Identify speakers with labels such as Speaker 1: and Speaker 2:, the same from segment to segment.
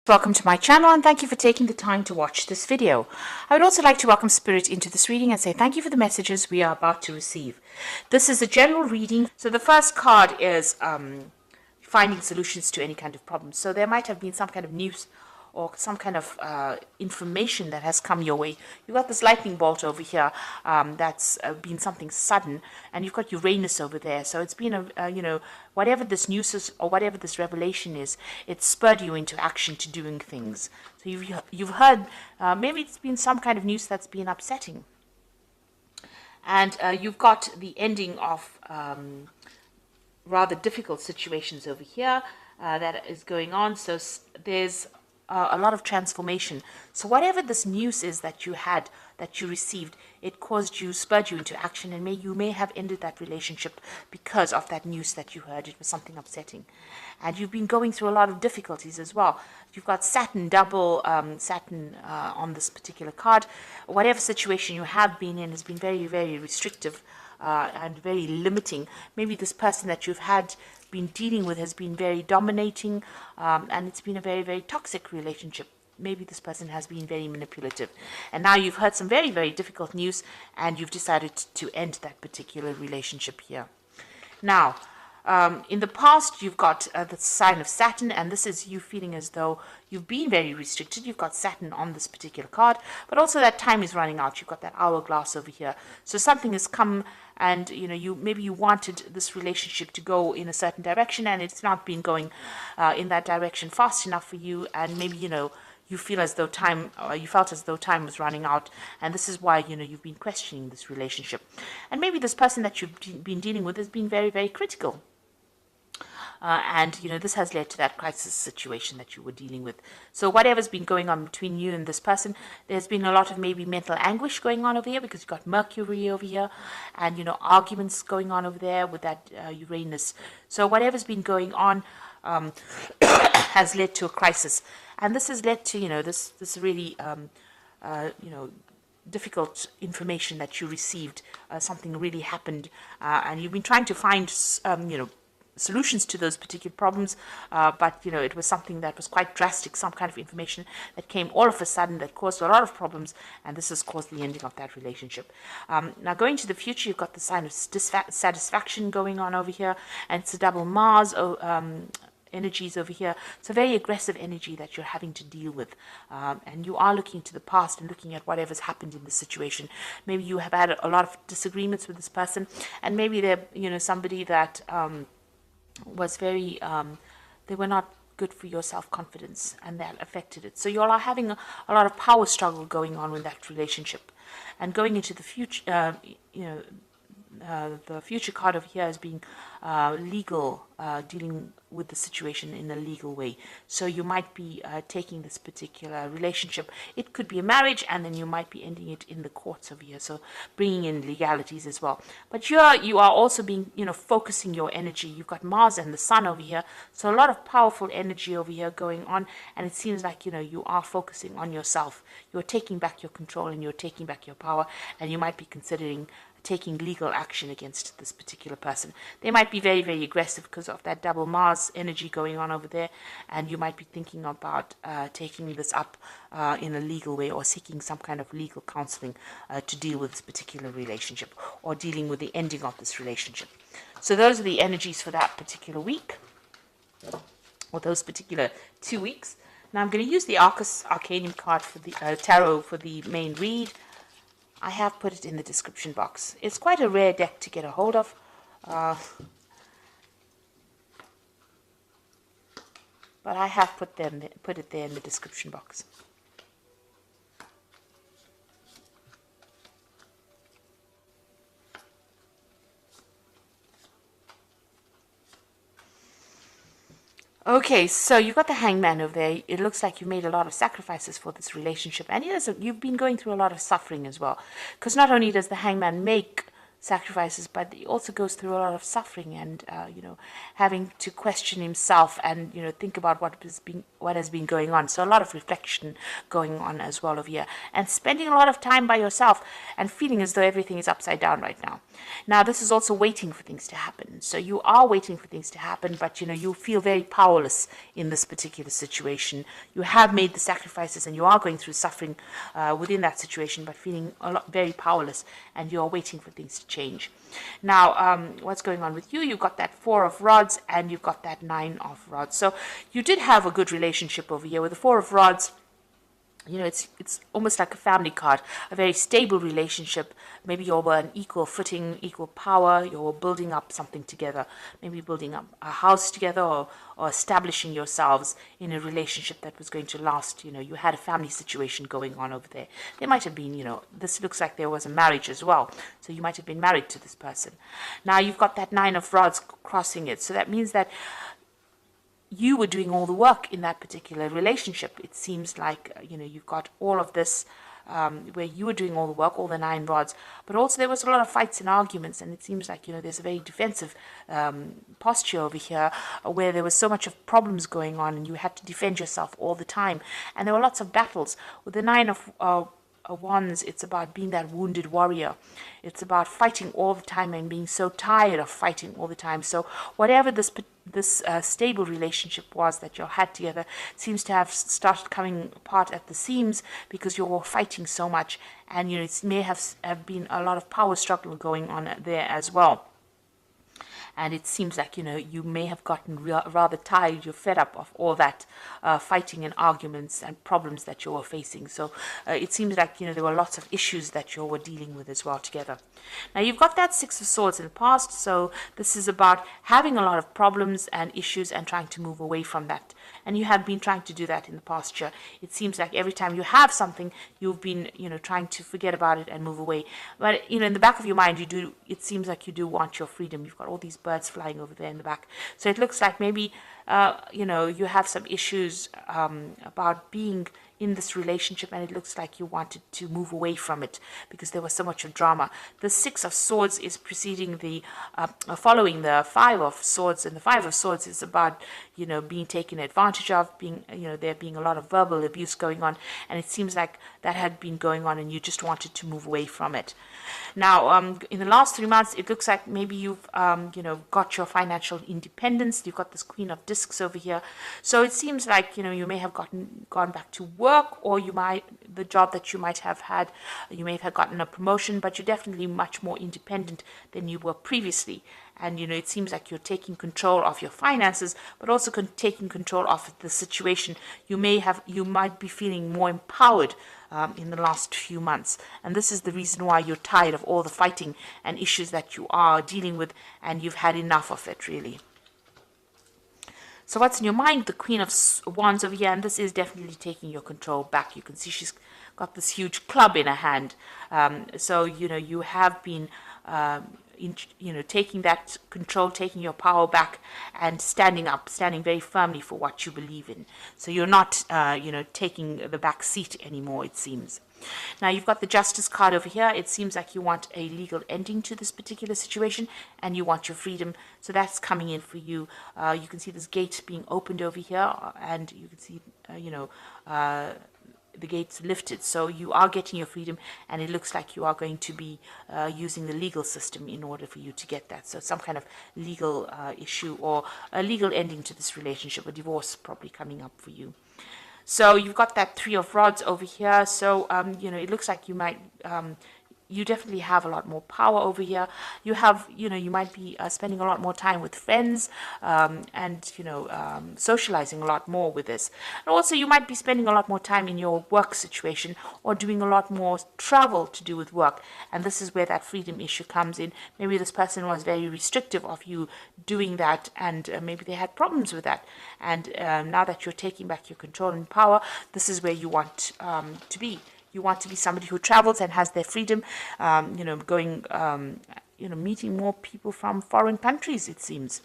Speaker 1: Welcome to my channel and thank you for taking the time to watch this video. I would also like to welcome Spirit into this reading and say thank you for the messages we are about to receive. This is a general reading. So the first card is finding solutions to any kind of problem. So there might have been some kind of news or some kind of information that has come your way. You've got this lightning bolt over here that's been something sudden, and you've got Uranus over there. So it's been whatever this news is or whatever this revelation is, it spurred you into action to doing things. So you've heard, maybe it's been some kind of news that's been upsetting. And you've got the ending of rather difficult situations over here that is going on. So there's a lot of transformation. So whatever this news is that you had, that you received, it spurred you into action, and you may have ended that relationship because of that news that you heard. It was something upsetting. And you've been going through a lot of difficulties as well. You've got Saturn, double Saturn on this particular card. Whatever situation you have been in has been very, very restrictive and very limiting. Maybe this person that you've been dealing with has been very dominating, and it's been a very, very toxic relationship. Maybe this person has been very manipulative, and now you've heard some very, very difficult news and you've decided to end that particular relationship here. Now, in the past, you've got the sign of Saturn, and this is you feeling as though you've been very restricted. You've got Saturn on this particular card, but also that time is running out. You've got that hourglass over here. So something has come, and maybe you wanted this relationship to go in a certain direction, and it's not been going in that direction fast enough for you, and maybe you feel as though you felt as though time was running out, and this is why you've been questioning this relationship. And maybe this person that you've been dealing with has been very, very critical. And this has led to that crisis situation that you were dealing with. So whatever's been going on between you and this person, there's been a lot of maybe mental anguish going on over here, because you've got Mercury over here, and arguments going on over there with that Uranus. So whatever's been going on has led to a crisis, and this has led to this really difficult information that you received. Something really happened, and you've been trying to find solutions to those particular problems, but it was something that was quite drastic, some kind of information that came all of a sudden that caused a lot of problems, and this has caused the ending of that relationship. Now going to the future, you've got the sign of dissatisfaction going on over here, and it's a double Mars energies over here. It's a very aggressive energy that you're having to deal with, and you are looking to the past and looking at whatever's happened in this situation. Maybe you have had a lot of disagreements with this person, and maybe they're somebody that was very they were not good for your self-confidence, and that affected it. So you all are having a lot of power struggle going on with that relationship. And going into the future, the future card over here is being legal, dealing with the situation in a legal way. So you might be taking this particular relationship. It could be a marriage, and then you might be ending it in the courts over here. So bringing in legalities as well. But you are also being, focusing your energy. You've got Mars and the Sun over here. So a lot of powerful energy over here going on. And it seems like, you are focusing on yourself. You're taking back your control and you're taking back your power. And you might be considering taking legal action against this particular person. They might be very, very aggressive because of that double Mars energy going on over there, and you might be thinking about taking this up in a legal way, or seeking some kind of legal counseling to deal with this particular relationship, or dealing with the ending of this relationship. So those are the energies for that particular week, or those particular 2 weeks. Now I'm going to use the Arcanum card for the tarot for the main read. I have put it in the description box. It's quite a rare deck to get a hold of. But I have put it there in the description box. Okay, so you've got the Hangman over there. It looks like you've made a lot of sacrifices for this relationship, and you've been going through a lot of suffering as well. Because not only does the Hangman make sacrifices, but he also goes through a lot of suffering and having to question himself and think about what has been going on. So a lot of reflection going on as well over here, and spending a lot of time by yourself and feeling as though everything is upside down right now. Now this is also waiting for things to happen. So you are waiting for things to happen, but you feel very powerless in this particular situation. You have made the sacrifices and you are going through suffering within that situation, but feeling very powerless, and you're waiting for things to change. Now, what's going on with you? You've got that 4 of rods and you've got that 9 of rods. So you did have a good relationship over here with the 4 of rods. It's almost like a family card, a very stable relationship. Maybe you were on equal footing, equal power. You were building up something together, maybe building up a house together, or establishing yourselves in a relationship that was going to last. You had a family situation going on over there. There might have been, this looks like there was a marriage as well. So you might have been married to this person. Now you've got that 9 of rods crossing it. So that means that you were doing all the work in that particular relationship. It seems like, you've got all of this where you were doing all the work, all the 9 rods, but also there was a lot of fights and arguments, and it seems like, there's a very defensive posture over here where there was so much of problems going on and you had to defend yourself all the time. And there were lots of battles. With the 9 of Wands, it's about being that wounded warrior. It's about fighting all the time and being so tired of fighting all the time. So whatever this stable relationship was that you had together seems to have started coming apart at the seams because you were fighting so much, and it may have been a lot of power struggle going on there as well. And it seems like, you may have gotten rather tired, you're fed up of all that fighting and arguments and problems that you were facing. So it seems like, there were lots of issues that you were dealing with as well together. Now, you've got that 6 of Swords in the past. So this is about having a lot of problems and issues and trying to move away from that. And you have been trying to do that in the past year. It seems like every time you have something, you've been, trying to forget about it and move away. But, in the back of your mind, it seems like you do want your freedom. You've got all these birds flying over there in the back. So it looks like maybe, you have some issues about being in this relationship, and it looks like you wanted to move away from it because there was so much of drama. The 6 of Swords is following the 5 of Swords, and the 5 of Swords is about, being taken advantage of, being, there being a lot of verbal abuse going on, and it seems like that had been going on and you just wanted to move away from it. Now, in the last 3 months, it looks like maybe you've, got your financial independence. You've got this Queen of Discs over here. So it seems like, you may have gone back to work, or the job that you might have had, you may have gotten a promotion, but you're definitely much more independent than you were previously. And, it seems like you're taking control of your finances, but also taking control of the situation. You might be feeling more empowered in the last few months. And this is the reason why you're tired of all the fighting and issues that you are dealing with, and you've had enough of it, really. So what's in your mind? The Queen of Wands over here, and this is definitely taking your control back. You can see she's got this huge club in her hand. So, you have been, taking that control, taking your power back, and standing very firmly for what you believe in. So you're not, taking the back seat anymore, it seems. Now, you've got the Justice card over here. It seems like you want a legal ending to this particular situation and you want your freedom. So that's coming in for you. You can see this gate being opened over here, and you can see, the gates lifted. So you are getting your freedom, and it looks like you are going to be using the legal system in order for you to get that. So some kind of legal issue or a legal ending to this relationship, a divorce probably coming up for you. So you've got that 3 of Rods over here. So, it looks like you might, you definitely have a lot more power over here. You have, you might be spending a lot more time with friends and, socializing a lot more with this. And also you might be spending a lot more time in your work situation or doing a lot more travel to do with work. And this is where that freedom issue comes in. Maybe this person was very restrictive of you doing that, and maybe they had problems with that. And now that you're taking back your control and power, this is where you want to be. You want to be somebody who travels and has their freedom, going, meeting more people from foreign countries, it seems.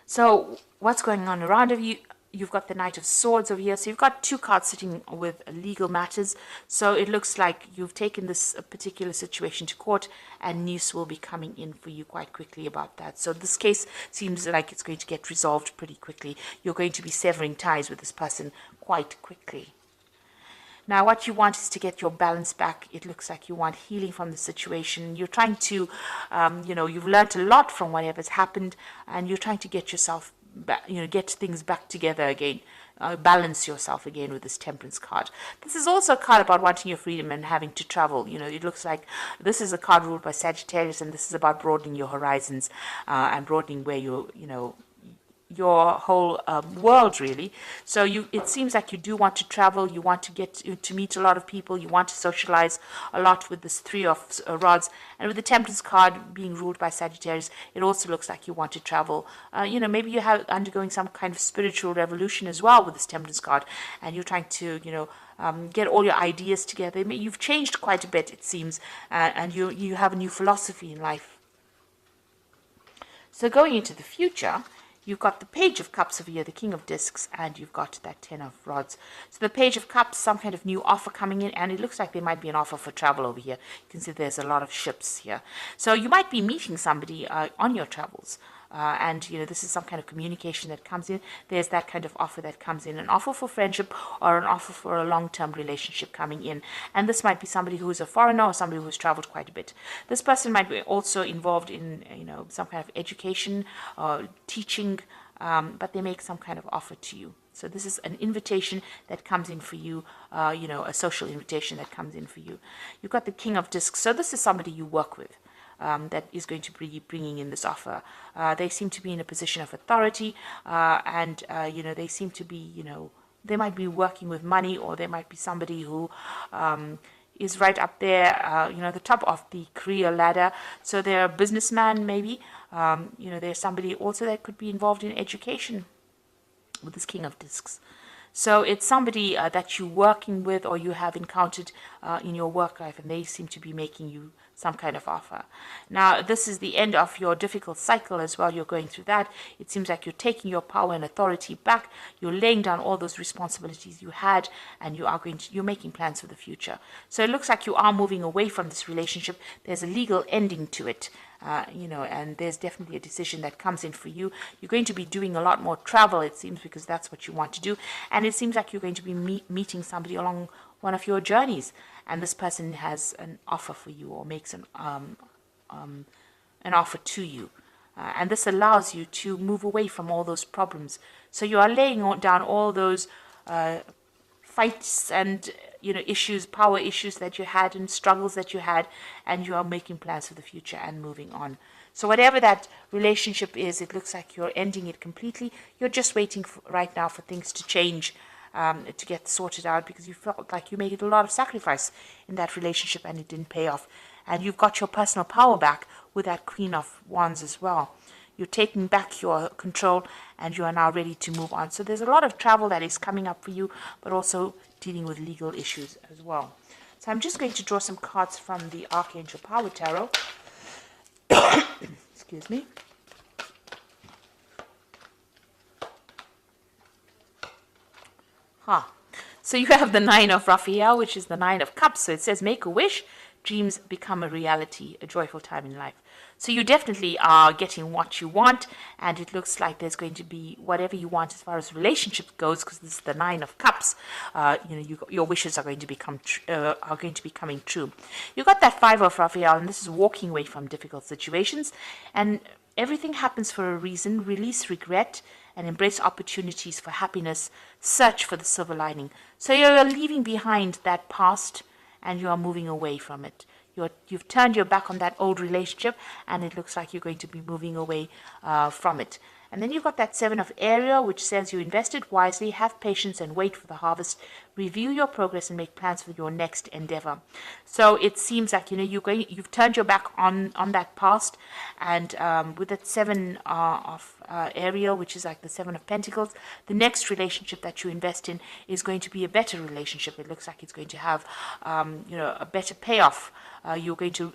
Speaker 1: So what's going on around of you? you've got the Knight of Swords over here. So you've got two cards sitting with legal matters. So it looks like you've taken this particular situation to court, and news will be coming in for you quite quickly about that. So this case seems like it's going to get resolved pretty quickly. You're going to be severing ties with this person quite quickly. Now, what you want is to get your balance back. It looks like you want healing from the situation. You're trying to, you've learned a lot from whatever's happened, and you're trying to get yourself back, get things back together again, balance yourself again with this Temperance card. This is also a card about wanting your freedom and having to travel. It looks like this is a card ruled by Sagittarius, and this is about broadening your horizons and broadening where your whole world, really. So it seems like you do want to travel. You want to get to meet a lot of people. You want to socialize a lot with this Three of Rods, and with the Temperance card being ruled by Sagittarius, it also looks like you want to travel. Maybe you have undergoing some kind of spiritual revolution as well with this Temperance card, and you're trying to get all your ideas together. You've changed quite a bit, it seems, and you have a new philosophy in life. So going into the future, you've got the Page of Cups over here, the King of Discs, and you've got that Ten of Rods. So the Page of Cups, some kind of new offer coming in, and it looks like there might be an offer for travel over here. You can see there's a lot of ships here. So you might be meeting somebody on your travels. And this is some kind of communication that comes in. There's that kind of offer that comes in, an offer for friendship or an offer for a long-term relationship coming in. And this might be somebody who is a foreigner or somebody who has traveled quite a bit. This person might be also involved in some kind of education or teaching, but they make some kind of offer to you. So this is an invitation that comes in for you, a social invitation that comes in for you. You've got the King of Discs. So this is somebody you work with. That is going to be bringing in this offer. They seem to be in a position of authority, and they seem to be, they might be working with money, or there might be somebody who is right up there, the top of the career ladder. So they're a businessman, maybe. There's somebody also that could be involved in education with this King of Discs. So it's somebody that you're working with or you have encountered in your work life, and they seem to be making you some kind of offer. Now, this is the end of your difficult cycle as well. You're going through that. It seems like you're taking your power and authority back. You're laying down all those responsibilities you had, and you're making plans for the future. So it looks like you are moving away from this relationship. There's a legal ending to it. And there's definitely a decision that comes in for you. You're going to be doing a lot more travel, it seems, because that's what you want to do. And it seems like you're going to be meeting somebody along one of your journeys, and this person has an offer for you, or makes an offer to you. And this allows you to move away from all those problems. So you are laying down all those fights and issues, power issues that you had and struggles that you had, and you are making plans for the future and moving on. So whatever that relationship is, it looks like you're ending it completely. You're just waiting right now for things to change, to get sorted out, because you felt like you made a lot of sacrifice in that relationship and it didn't pay off. And you've got your personal power back with that Queen of Wands as well. You're taking back your control, and you are now ready to move on. So there's a lot of travel that is coming up for you, but also dealing with legal issues as well. So I'm just going to draw some cards from the Archangel Power Tarot. Excuse me. So you have the Nine of Raphael, which is the Nine of Cups. So it says, make a wish, dreams become a reality, a joyful time in life. So you definitely are getting what you want, and it looks like there's going to be whatever you want as far as relationship goes, because this is the Nine of Cups. Your wishes are going to be coming true. You got that Five of Raphael, and this is walking away from difficult situations, and everything happens for a reason. Release regret and embrace opportunities for happiness. Search for the silver lining. So you're leaving behind that past, and you are moving away from it. You've turned your back on that old relationship, and it looks like you're going to be moving away from it. And then you've got that Seven of Ariel, which says you invested wisely, have patience, and wait for the harvest. Review your progress and make plans for your next endeavor. So it seems like you've turned your back on that past, and with that Seven of Ariel, which is like the Seven of Pentacles, the next relationship that you invest in is going to be a better relationship. It looks like it's going to have a better payoff. You're going to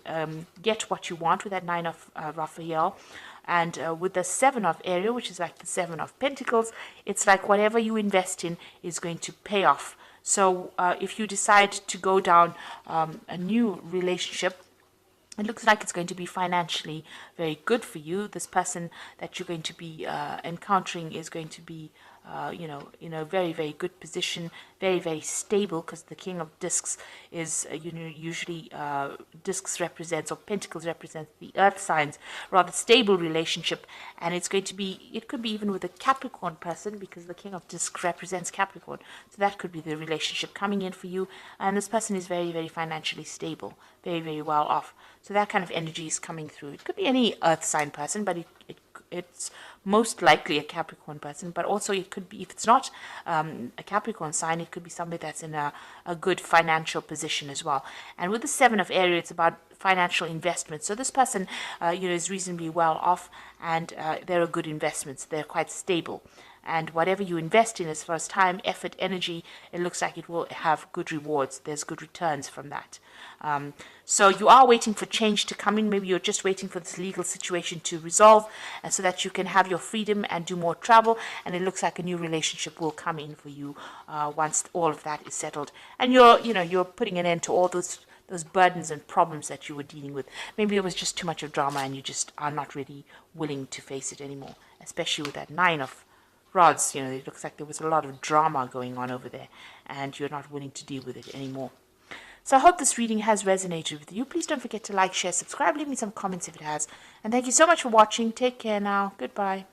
Speaker 1: get what you want with that Nine of Raphael. And with the 7 of Ariel, which is like the 7 of Pentacles, it's like whatever you invest in is going to pay off. So if you decide to go down a new relationship, it looks like it's going to be financially very good for you. This person that you're going to be encountering is going to be, in a very, very good position, very, very stable, because the King of Discs is, usually Discs represents, or Pentacles represents the earth signs, rather stable relationship. And it's going to be, it could be even with a Capricorn person, because the King of Discs represents Capricorn. So that could be the relationship coming in for you. And this person is very, very financially stable, very, very well off. So that kind of energy is coming through. It could be any earth sign person, but it's most likely a Capricorn person. But also it could be, if it's not a Capricorn sign, it could be somebody that's in a good financial position as well. And with the 7 of Aries, it's about financial investments. So this person, is reasonably well off, and they're a good investments. They're quite stable. And whatever you invest in as far as time, effort, energy, it looks like it will have good rewards. There's good returns from that. So you are waiting for change to come in. Maybe you're just waiting for this legal situation to resolve, and so that you can have your freedom and do more travel. And it looks like a new relationship will come in for you once all of that is settled. And you're putting an end to all those burdens and problems that you were dealing with. Maybe it was just too much of drama, and you just are not really willing to face it anymore, especially with that 9 of Rods. It looks like there was a lot of drama going on over there, and you're not willing to deal with it anymore. So I hope this reading has resonated with you. Please don't forget to like, share, subscribe, leave me some comments if it has. And thank you so much for watching. Take care now. Goodbye.